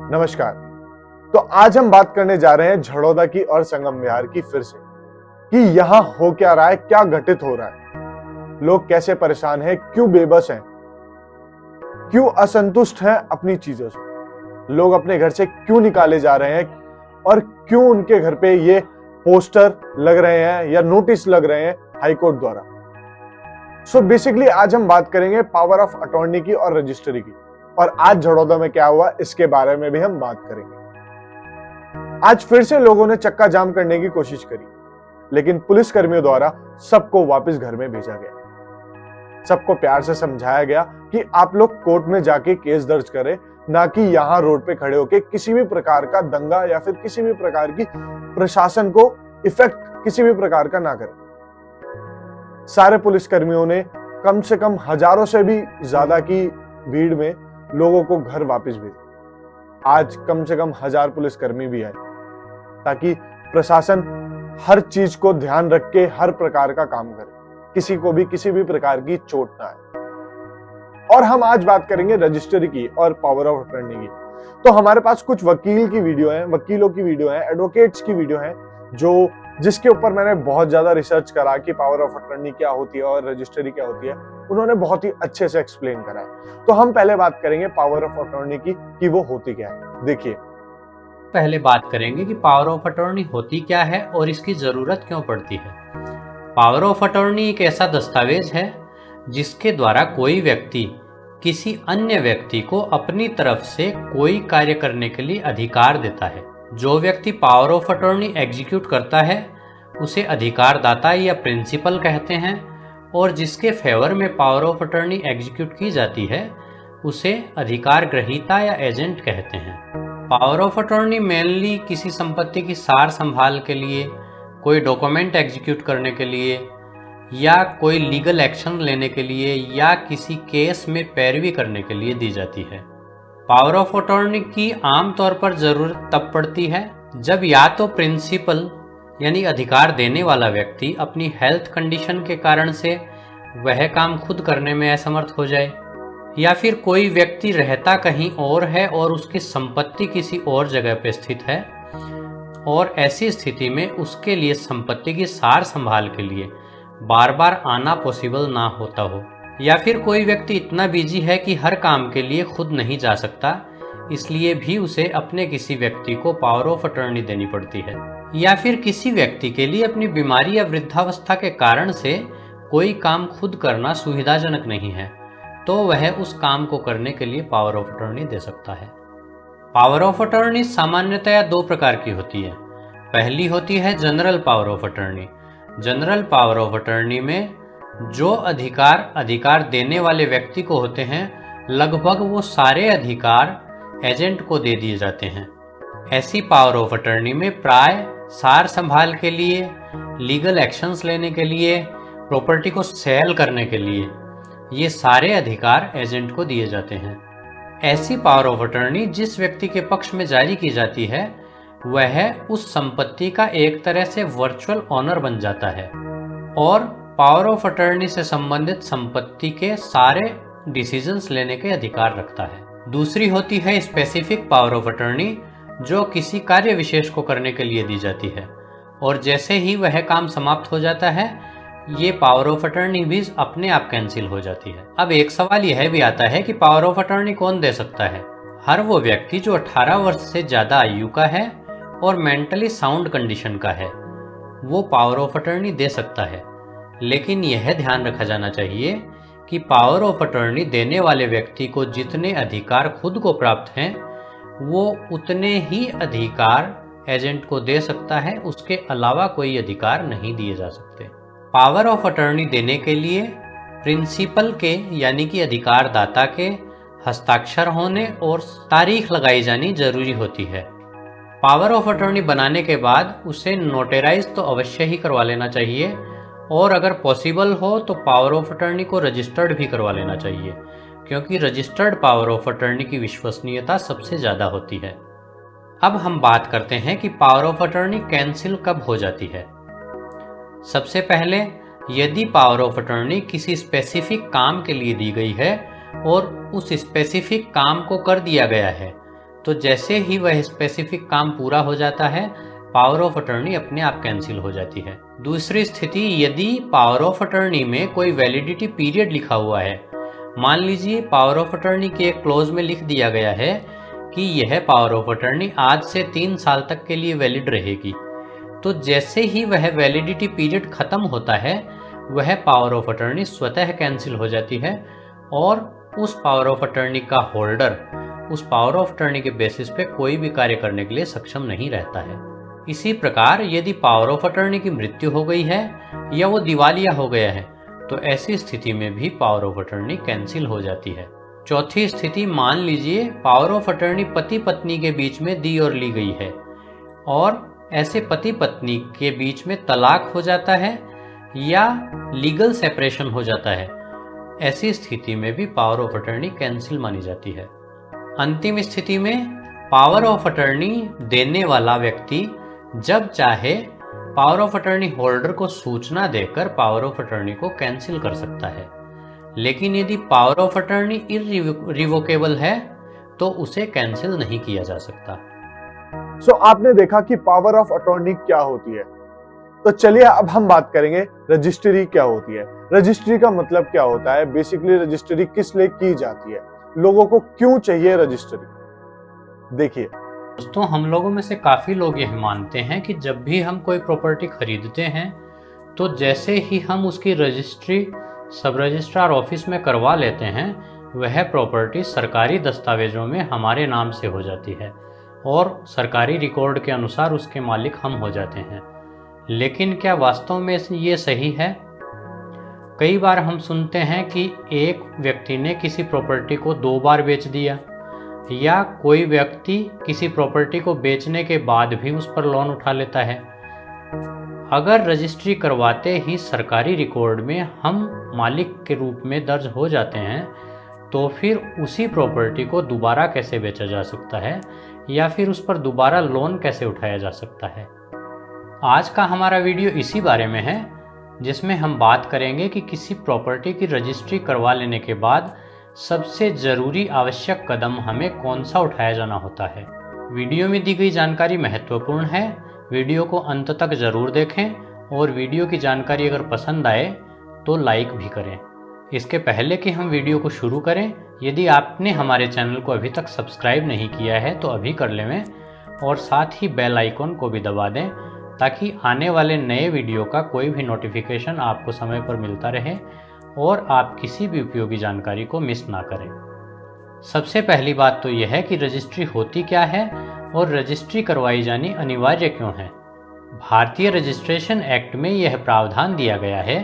नमस्कार। तो आज हम बात करने जा रहे हैं झड़ौदा की और संगम विहार की फिर से कि यहाँ हो क्या रहा है, क्या घटित हो रहा है, लोग कैसे परेशान हैं, क्यों बेबस हैं, क्यों असंतुष्ट हैं अपनी चीजों से, लोग अपने घर से क्यों निकाले जा रहे हैं और क्यों उनके घर पे ये पोस्टर लग रहे हैं या नोटिस लग रहे हैं हाईकोर्ट द्वारा। सो बेसिकली आज हम बात करेंगे पावर ऑफ अटॉर्नी की और रजिस्ट्री की, और आज झड़ौदा में क्या हुआ इसके बारे में भी हम बात करेंगे। आज फिर से लोगों ने चक्का जाम करने की कोशिश करी, लेकिन पुलिस कर्मियों द्वारा सबको वापस घर में भेजा गया। सबको प्यार से समझाया गया कि आप लोग कोर्ट में जाके केस दर्ज करें, ना कि यहां रोड पे खड़े होकर किसी भी प्रकार का दंगा या फिर किसी भी प्रकार की प्रशासन को इफेक्ट किसी भी प्रकार का ना करें। सारे पुलिस कर्मियों ने कम से कम हजारों से भी ज्यादा की भीड़ में लोगों को घर वापस भेजा। आज कम से कम 1000 पुलिसकर्मी भी आए ताकि प्रशासन हर चीज को ध्यान रख के हर प्रकार का काम करे, किसी को भी किसी भी प्रकार की चोट ना आए। और हम आज बात करेंगे रजिस्ट्री की और पावर ऑफ अटॉर्नी की। तो हमारे पास कुछ वकीलों की वीडियो है, एडवोकेट्स की वीडियो है, जिसके ऊपर मैंने बहुत ज्यादा रिसर्च करा कि पावर ऑफ अटॉर्नी क्या होती है और रजिस्ट्री क्या होती है। उन्होंने बहुत ही अच्छे से एक्सप्लेन करा है। तो हम पहले बात करेंगे पावर ऑफ अटॉर्नी की कि वो होती क्या है। देखिए, पहले बात करेंगे कि पावर ऑफ अटॉर्नी होती क्या है और इसकी ज़रूरत क्यों पड़ती है। पावर ऑफ अटॉर्नी एक ऐसा दस्तावेज है जिसके द्वारा कोई व्यक्ति किसी अन्य व्यक्ति को अपनी तरफ से कोई कार्य करने के लिए अधिकार देता है। जो व्यक्ति पावर ऑफ अटॉर्नी एग्जीक्यूट करता है उसे अधिकारदाता या प्रिंसिपल कहते हैं, और जिसके फेवर में पावर ऑफ अटॉर्नी एग्जीक्यूट की जाती है उसे अधिकार ग्रहीता या एजेंट कहते हैं। पावर ऑफ अटॉर्नी मेनली किसी संपत्ति की सार संभाल के लिए, कोई डॉक्यूमेंट एग्जीक्यूट करने के लिए, या कोई लीगल एक्शन लेने के लिए, या किसी केस में पैरवी करने के लिए दी जाती है। पावर ऑफ अटॉर्नी की आमतौर पर ज़रूरत तब पड़ती है जब या तो प्रिंसिपल यानी अधिकार देने वाला व्यक्ति अपनी हेल्थ कंडीशन के कारण से वह काम खुद करने में असमर्थ हो जाए, या फिर कोई व्यक्ति रहता कहीं और है और उसकी संपत्ति किसी और जगह पर स्थित है, और ऐसी स्थिति में उसके लिए संपत्ति की सार संभाल के लिए बार बार आना पॉसिबल ना होता हो, या फिर कोई व्यक्ति इतना बिजी है कि हर काम के लिए खुद नहीं जा सकता, इसलिए भी उसे अपने किसी व्यक्ति को पावर ऑफ अटॉर्नी देनी पड़ती है, या फिर किसी व्यक्ति के लिए अपनी बीमारी या वृद्धावस्था के कारण से कोई काम खुद करना सुविधाजनक नहीं है, तो वह उस काम को करने के लिए पावर ऑफ अटॉर्नी दे सकता है। पावर ऑफ अटॉर्नी सामान्यतया दो प्रकार की होती है। पहली होती है general power of attorney. General power of attorney में जो अधिकार देने वाले व्यक्ति को होते हैं, लगभग वो सारे अधिकार एजेंट को दे दिए जाते हैं। ऐसी पावर ऑफ अटॉर्नी में प्राय सार संभाल के लिए, लीगल एक्शंस लेने के लिए, प्रॉपर्टी को सेल करने के लिए ये सारे अधिकार एजेंट को दिए जाते हैं। ऐसी पावर ऑफ अटॉर्नी जिस व्यक्ति के पक्ष में जारी की जाती है वह उस संपत्ति का एक तरह से वर्चुअल ऑनर बन जाता है और पावर ऑफ अटॉर्नी से संबंधित संपत्ति के सारे डिसीजंस लेने के अधिकार रखता है। दूसरी होती है स्पेसिफिक पावर ऑफ अटॉर्नी, जो किसी कार्य विशेष को करने के लिए दी जाती है, और जैसे ही वह काम समाप्त हो जाता है ये पावर ऑफ अटॉर्नी भी अपने आप कैंसिल हो जाती है। अब एक सवाल यह भी आता है कि पावर ऑफ अटॉर्नी कौन दे सकता है। हर वो व्यक्ति जो 18 वर्ष से ज़्यादा आयु का है और मेंटली साउंड कंडीशन का है वो पावर ऑफ अटॉर्नी दे सकता है, लेकिन यह ध्यान रखा जाना चाहिए कि पावर ऑफ अटॉर्नी देने वाले व्यक्ति को जितने अधिकार खुद को प्राप्त हैं वो उतने ही अधिकार एजेंट को दे सकता है, उसके अलावा कोई अधिकार नहीं दिए जा सकते। पावर ऑफ अटॉर्नी देने के लिए प्रिंसिपल के यानी कि अधिकारदाता के हस्ताक्षर होने और तारीख लगाई जानी जरूरी होती है। पावर ऑफ अटॉर्नी बनाने के बाद उसे नोटराइज तो अवश्य ही करवा लेना चाहिए, और अगर पॉसिबल हो तो पावर ऑफ अटॉर्नी को रजिस्टर्ड भी करवा लेना चाहिए, क्योंकि रजिस्टर्ड पावर ऑफ अटॉर्नी की विश्वसनीयता सबसे ज़्यादा होती है। अब हम बात करते हैं कि पावर ऑफ अटॉर्नी कैंसिल कब हो जाती है। सबसे पहले, यदि पावर ऑफ अटॉर्नी किसी स्पेसिफिक काम के लिए दी गई है और उस स्पेसिफिक काम को कर दिया गया है तो जैसे ही वह स्पेसिफिक काम पूरा हो जाता है, पावर ऑफ अटॉर्नी अपने आप कैंसिल हो जाती है। दूसरी स्थिति, यदि पावर ऑफ अटॉर्नी में कोई वैलिडिटी पीरियड लिखा हुआ है। मान लीजिए पावर ऑफ अटॉर्नी के एक क्लोज में लिख दिया गया है कि यह पावर ऑफ अटॉर्नी आज से 3 साल तक के लिए वैलिड रहेगी। तो जैसे ही वह वैलिडिटी पीरियड खत्म होता है, वह पावर ऑफ अटॉर्नी स्वतः कैंसिल हो जाती है और उस पावर ऑफ अटॉर्नी का होल्डर उस पावर ऑफ अटॉर्नी के बेसिस पे कोई भी कार्य करने के लिए सक्षम नहीं रहता है। इसी प्रकार यदि पावर ऑफ अटॉर्नी की मृत्यु हो गई है या वो दिवालिया हो गया है, तो ऐसी स्थिति में भी पावर ऑफ अटॉर्नी कैंसिल हो जाती है। चौथी स्थिति, मान लीजिए पावर ऑफ अटॉर्नी पति पत्नी के बीच में दी और ली गई है और ऐसे पति पत्नी के बीच में तलाक हो जाता है या लीगल सेपरेशन हो जाता है। ऐसी स्थिति में भी पावर ऑफ अटॉर्नी कैंसिल मानी जाती है। अंतिम स्थिति में पावर ऑफ अटॉर्नी देने वाला व्यक्ति जब चाहे पावर ऑफ अटॉर्नी होल्डर को सूचना देकर पावर ऑफ अटॉर्नी को कैंसिल कर सकता है। लेकिन यदि पावर ऑफ अटॉर्नी इररिवोकेबल है तो उसे कैंसिल नहीं किया जा सकता। सो आपने देखा कि पावर ऑफ अटॉर्नी क्या होती है। तो चलिए अब हम बात करेंगे रजिस्ट्री क्या होती है। रजिस्ट्री का मतलब क्या होता है, बेसिकली रजिस्ट्री किस लिए की जाती है, लोगों को क्यों चाहिए रजिस्ट्री। देखिए दोस्तों, हम लोगों में से काफ़ी लोग यह मानते हैं कि जब भी हम कोई प्रॉपर्टी खरीदते हैं तो जैसे ही हम उसकी रजिस्ट्री सब रजिस्ट्रार ऑफिस में करवा लेते हैं, वह प्रॉपर्टी सरकारी दस्तावेजों में हमारे नाम से हो जाती है और सरकारी रिकॉर्ड के अनुसार उसके मालिक हम हो जाते हैं। लेकिन क्या वास्तव में ये सही है? कई बार हम सुनते हैं कि एक व्यक्ति ने किसी प्रॉपर्टी को 2 बार बेच दिया या कोई व्यक्ति किसी प्रॉपर्टी को बेचने के बाद भी उस पर लोन उठा लेता है। अगर रजिस्ट्री करवाते ही सरकारी रिकॉर्ड में हम मालिक के रूप में दर्ज हो जाते हैं, तो फिर उसी प्रॉपर्टी को दोबारा कैसे बेचा जा सकता है या फिर उस पर दोबारा लोन कैसे उठाया जा सकता है? आज का हमारा वीडियो इसी बारे में है, जिसमें हम बात करेंगे कि किसी प्रॉपर्टी की रजिस्ट्री करवा लेने के बाद सबसे ज़रूरी आवश्यक कदम हमें कौन सा उठाया जाना होता है। वीडियो में दी गई जानकारी महत्वपूर्ण है, वीडियो को अंत तक ज़रूर देखें और वीडियो की जानकारी अगर पसंद आए तो लाइक भी करें। इसके पहले कि हम वीडियो को शुरू करें, यदि आपने हमारे चैनल को अभी तक सब्सक्राइब नहीं किया है तो अभी कर लें और साथ ही बेल आइकॉन को भी दबा दें, ताकि आने वाले नए वीडियो का कोई भी नोटिफिकेशन आपको समय पर मिलता रहे और आप किसी भी उपयोगी जानकारी को मिस ना करें। सबसे पहली बात तो यह है कि रजिस्ट्री होती क्या है और रजिस्ट्री करवाई जानी अनिवार्य क्यों है। भारतीय रजिस्ट्रेशन एक्ट में यह प्रावधान दिया गया है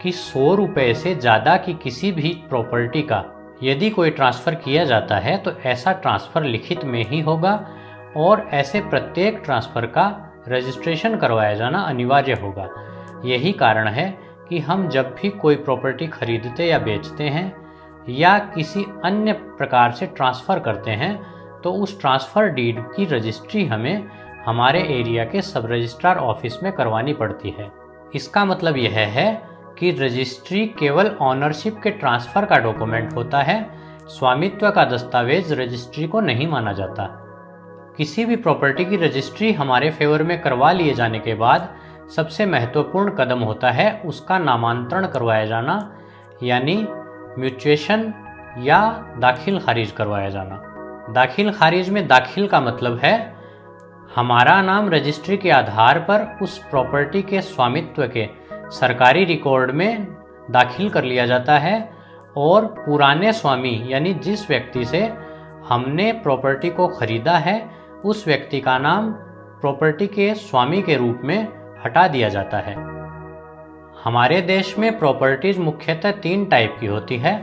कि 100 रुपये से ज़्यादा की किसी भी प्रॉपर्टी का यदि कोई ट्रांसफ़र किया जाता है तो ऐसा ट्रांसफ़र लिखित में ही होगा और ऐसे प्रत्येक ट्रांसफ़र का रजिस्ट्रेशन करवाया जाना अनिवार्य होगा। यही कारण है कि हम जब भी कोई प्रॉपर्टी खरीदते या बेचते हैं या किसी अन्य प्रकार से ट्रांसफ़र करते हैं तो उस ट्रांसफ़र डीड की रजिस्ट्री हमें हमारे एरिया के सब रजिस्ट्रार ऑफिस में करवानी पड़ती है। इसका मतलब यह है कि रजिस्ट्री केवल ऑनरशिप के ट्रांसफ़र का डॉक्यूमेंट होता है, स्वामित्व का दस्तावेज रजिस्ट्री को नहीं माना जाता। किसी भी प्रॉपर्टी की रजिस्ट्री हमारे फेवर में करवा लिए जाने के बाद सबसे महत्वपूर्ण कदम होता है उसका नामांतरण करवाया जाना, यानी म्यूचुएशन या दाखिल खारिज करवाया जाना। दाखिल खारिज में दाखिल का मतलब है हमारा नाम रजिस्ट्री के आधार पर उस प्रॉपर्टी के स्वामित्व के सरकारी रिकॉर्ड में दाखिल कर लिया जाता है और पुराने स्वामी यानी जिस व्यक्ति से हमने प्रॉपर्टी को खरीदा है उस व्यक्ति का नाम प्रॉपर्टी के स्वामी के रूप में हटा दिया जाता है। हमारे देश में प्रॉपर्टीज मुख्यतः 3 टाइप की होती है: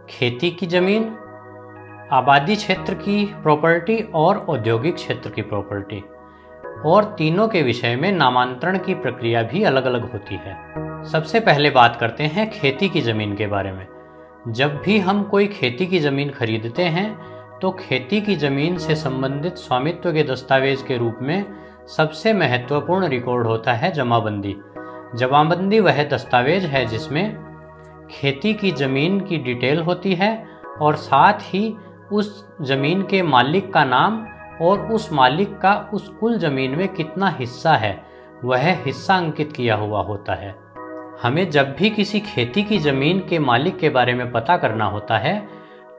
खेती की ज़मीन, आबादी क्षेत्र की प्रॉपर्टी और औद्योगिक क्षेत्र की प्रॉपर्टी। और तीनों के विषय में नामांतरण की प्रक्रिया भी अलग अलग होती है। सबसे पहले बात करते हैं खेती की ज़मीन के बारे में। जब भी हम कोई खेती की ज़मीन खरीदते हैं तो खेती की ज़मीन से संबंधित स्वामित्व के दस्तावेज के रूप में सबसे महत्वपूर्ण रिकॉर्ड होता है जमाबंदी। जमाबंदी वह दस्तावेज है जिसमें खेती की ज़मीन की डिटेल होती है और साथ ही उस ज़मीन के मालिक का नाम और उस मालिक का उस कुल ज़मीन में कितना हिस्सा है वह हिस्सा अंकित किया हुआ होता है। हमें जब भी किसी खेती की ज़मीन के मालिक के बारे में पता करना होता है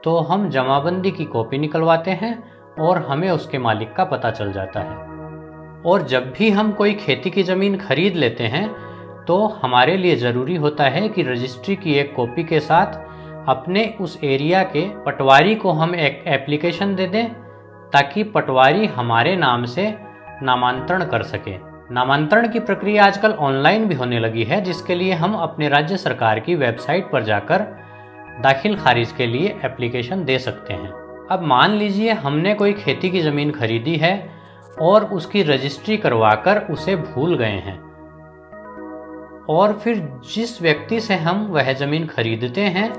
तो हम जमाबंदी की कॉपी निकलवाते हैं और हमें उसके मालिक का पता चल जाता है। और जब भी हम कोई खेती की ज़मीन खरीद लेते हैं तो हमारे लिए ज़रूरी होता है कि रजिस्ट्री की एक कॉपी के साथ अपने उस एरिया के पटवारी को हम एक एप्लीकेशन दे दें ताकि पटवारी हमारे नाम से नामांतरण कर सके। नामांतरण की प्रक्रिया आजकल ऑनलाइन भी होने लगी है, जिसके लिए हम अपने राज्य सरकार की वेबसाइट पर जाकर दाखिल खारिज के लिए एप्लीकेशन दे सकते हैं। अब मान लीजिए हमने कोई खेती की ज़मीन खरीदी है और उसकी रजिस्ट्री करवाकर उसे भूल गए हैं और फिर जिस व्यक्ति से हम वह ज़मीन खरीदते हैं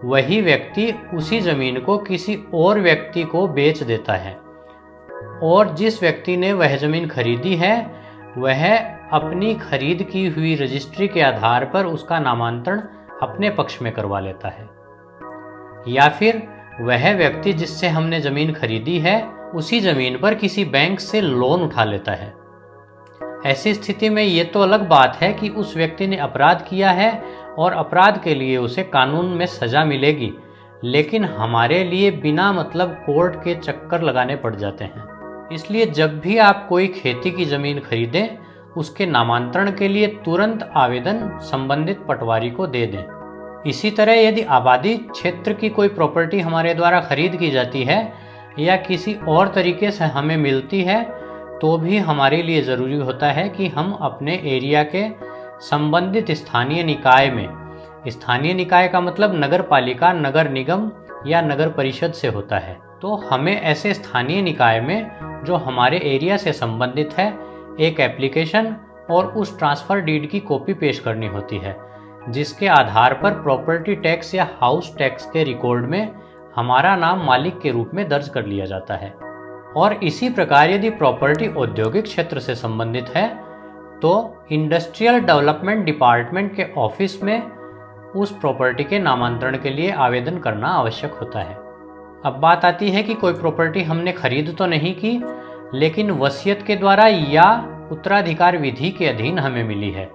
वही व्यक्ति उसी ज़मीन को किसी और व्यक्ति को बेच देता है और जिस व्यक्ति ने वह ज़मीन खरीदी है वह अपनी खरीद की हुई रजिस्ट्री के आधार पर उसका नामांतरण अपने पक्ष में करवा लेता है, या फिर वह व्यक्ति जिससे हमने ज़मीन खरीदी है उसी ज़मीन पर किसी बैंक से लोन उठा लेता है। ऐसी स्थिति में ये तो अलग बात है कि उस व्यक्ति ने अपराध किया है और अपराध के लिए उसे कानून में सज़ा मिलेगी, लेकिन हमारे लिए बिना मतलब कोर्ट के चक्कर लगाने पड़ जाते हैं। इसलिए जब भी आप कोई खेती की ज़मीन खरीदें उसके नामांतरण के लिए तुरंत आवेदन संबंधित पटवारी को दे दें। इसी तरह यदि आबादी क्षेत्र की कोई प्रॉपर्टी हमारे द्वारा खरीद की जाती है या किसी और तरीके से हमें मिलती है तो भी हमारे लिए ज़रूरी होता है कि हम अपने एरिया के संबंधित स्थानीय निकाय में, स्थानीय निकाय का मतलब नगर पालिका, नगर निगम या नगर परिषद से होता है, तो हमें ऐसे स्थानीय निकाय में जो हमारे एरिया से संबंधित है एक एप्लीकेशन और उस ट्रांसफ़र डीड की कॉपी पेश करनी होती है, जिसके आधार पर प्रॉपर्टी टैक्स या हाउस टैक्स के रिकॉर्ड में हमारा नाम मालिक के रूप में दर्ज कर लिया जाता है। और इसी प्रकार यदि प्रॉपर्टी औद्योगिक क्षेत्र से संबंधित है तो इंडस्ट्रियल डेवलपमेंट डिपार्टमेंट के ऑफिस में उस प्रॉपर्टी के नामांतरण के लिए आवेदन करना आवश्यक होता है। अब बात आती है कि कोई प्रॉपर्टी हमने खरीद तो नहीं की लेकिन वसीयत के द्वारा या उत्तराधिकार विधि के अधीन हमें मिली है,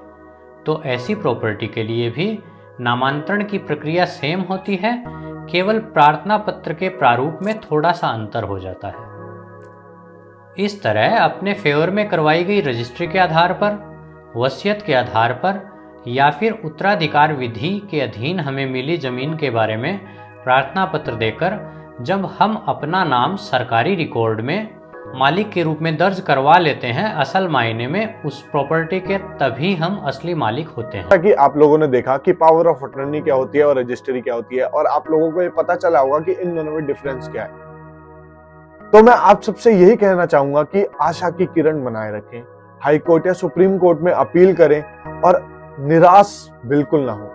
तो ऐसी प्रॉपर्टी के लिए भी नामांतरण की प्रक्रिया सेम होती है, केवल प्रार्थना पत्र के प्रारूप में थोड़ा सा अंतर हो जाता है। इस तरह अपने फेवर में करवाई गई रजिस्ट्री के आधार पर, वसीयत के आधार पर या फिर उत्तराधिकार विधि के अधीन हमें मिली ज़मीन के बारे में प्रार्थना पत्र देकर जब हम अपना नाम सरकारी रिकॉर्ड में मालिक के रूप में दर्ज करवा लेते हैं, असल मायने में उस प्रॉपर्टी के तभी हम असली मालिक होते हैं। कि आप लोगों ने देखा कि पावर ऑफ अटर्नी क्या होती है और रजिस्ट्री क्या होती है, और आप लोगों को ये पता चला होगा कि इन दोनों में डिफरेंस क्या है। तो मैं आप सबसे यही कहना चाहूंगा कि आशा की किरण बनाए रखें, हाई कोर्ट या सुप्रीम कोर्ट में अपील करें और निराश बिल्कुल ना हो।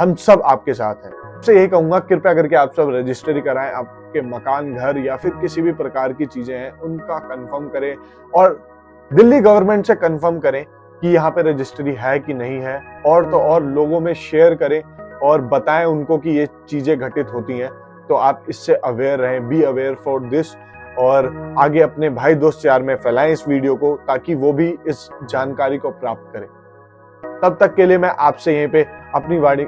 हम सब आपके साथ हैं। आपसे यही कहूंगा कृपया करके आप सब रजिस्ट्री कराएं, आपके मकान, घर या फिर किसी भी प्रकार की चीजें हैं उनका कंफर्म करें और दिल्ली गवर्नमेंट से कंफर्म करें कि यहाँ पे रजिस्ट्री है कि नहीं है, और तो और लोगों में शेयर करें और बताएं उनको कि ये चीजें घटित होती हैं। तो आप इससे अवेयर रहें, बी अवेयर फॉर दिस, और आगे अपने भाई दोस्त यार में फैलाएं इस वीडियो को ताकि वो भी इस जानकारी को प्राप्त करें। तब तक के लिए मैं आपसे यहीं पे अपनी वाणी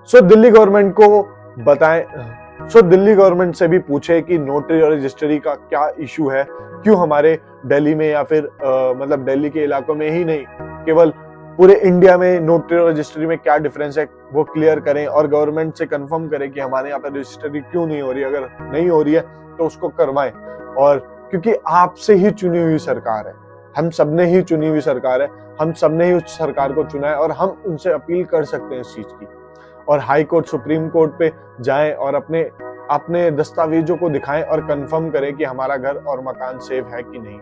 दिल्ली गवर्नमेंट को बताएं, दिल्ली गवर्नमेंट से भी पूछे कि नोटरी और रजिस्ट्री का क्या इशू है, क्यों हमारे दिल्ली में या फिर मतलब दिल्ली के इलाकों में ही नहीं केवल पूरे इंडिया में नोटरी और रजिस्ट्री में क्या डिफरेंस है वो क्लियर करें और गवर्नमेंट से कंफर्म करें कि हमारे यहाँ पर रजिस्ट्री क्यों नहीं हो रही है। अगर नहीं हो रही है तो उसको करवाएं, और क्योंकि आपसे ही चुनी हुई सरकार है, हम सबने ही चुनी हुई सरकार है, हम सबने ही उस सरकार को चुना है और हम उनसे अपील कर सकते हैं इस चीज की। और हाई कोर्ट, सुप्रीम कोर्ट पे जाएं और अपने दस्तावेजों को दिखाएं और कंफर्म करें कि हमारा घर और मकान सेफ है कि नहीं।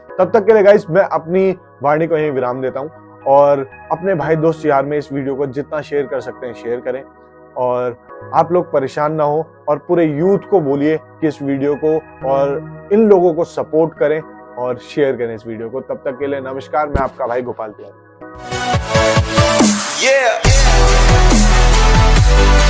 तब तक के लिए गाइस मैं अपनी वाणी को यहीं विराम देता हूं और अपने भाई दोस्त यार में इस वीडियो को जितना शेयर कर सकते हैं शेयर करें, और आप लोग परेशान ना हो और पूरे यूथ को बोलिए कि इस वीडियो को और इन लोगों को सपोर्ट करें और शेयर करें इस वीडियो को। तब तक के लिए नमस्कार, मैं आपका भाई गोपाल तिवारी। है।